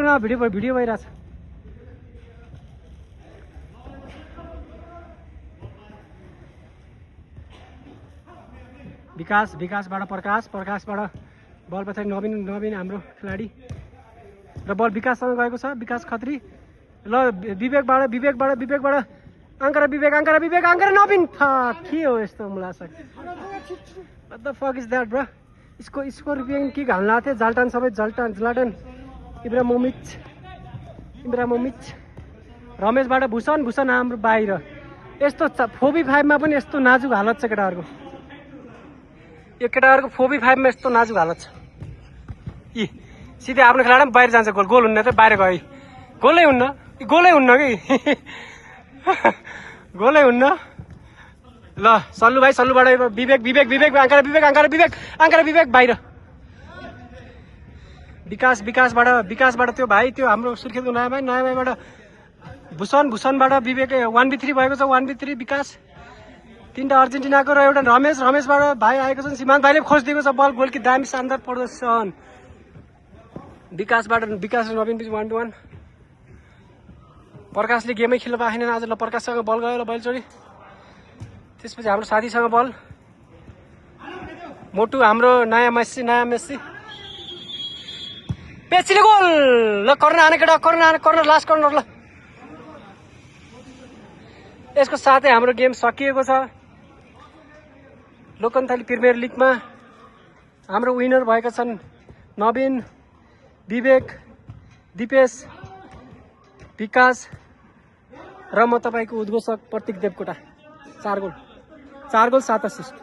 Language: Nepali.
न भिडियो भइरहेछ। विकासबाट प्रकाशबाट बल पछाडि नवीन हाम्रो खेलाडी र बल विकाससँग गएको छ। विकास खत्री ल विवेकबाट अङ्कर नवीन के हो यस्तो मुलासक। What the fuck is that, bro? इसको रिपेयरिङ के घाल्न आएको थियो। जाल्टान सबै जलाटन इब्राहिमोभिच रमेशबाट भूषण हाम्रो बाहिर। यस्तो 4v5 मा पनि यस्तो नाजुक हालत छ केटाहरूको। यो केटाहरूको 4v5 मा यस्तो नाजुक हालत छ। सिधै आफ्नो खेलाडी पनि बाहिर जान्छ। गोल हुन्न त बाहिर गयो। गोलै हुन्न कि गोलै हुन्न। ल सल्लुबाट विवेक अङ्कर विवेक बाहिर। विकासबाट त्यो भाइ त्यो हाम्रो सुर्खेतको नयाँ भाइबाट भूषणबाट विवेक 1v3 भएको छ। 1v3 विकास 3टा अर्जेन्टिनाको र एउटा रमेशबाट भाइ आएको छ। सीमान्त भाइले खोजिदिएको छ बल। गोल कि दामी शानदार प्रदर्शन। विकास र नवीन बिच 1v1। प्रकाशले गेमै खेल्न पाएन आज। ल प्रकाशसँग बल गयो। ल बैलचोरी त्यसपछि हाम्रो साथीसँग बल मोटु हाम्रो नयाँ मेस्सी पेसीले गोल। ल कर्नर लास्ट कर्नर। ल यसको साथै हाम्रो गेम सकिएको छ। लोकन्थली प्रिमियर लिगमा हाम्रो विनर भएका छन् नवीन, विवेक, दिपेश, विकास र म तपाईको उद्घोषक प्रतीक देवकोटा। 4 goal 7 assist.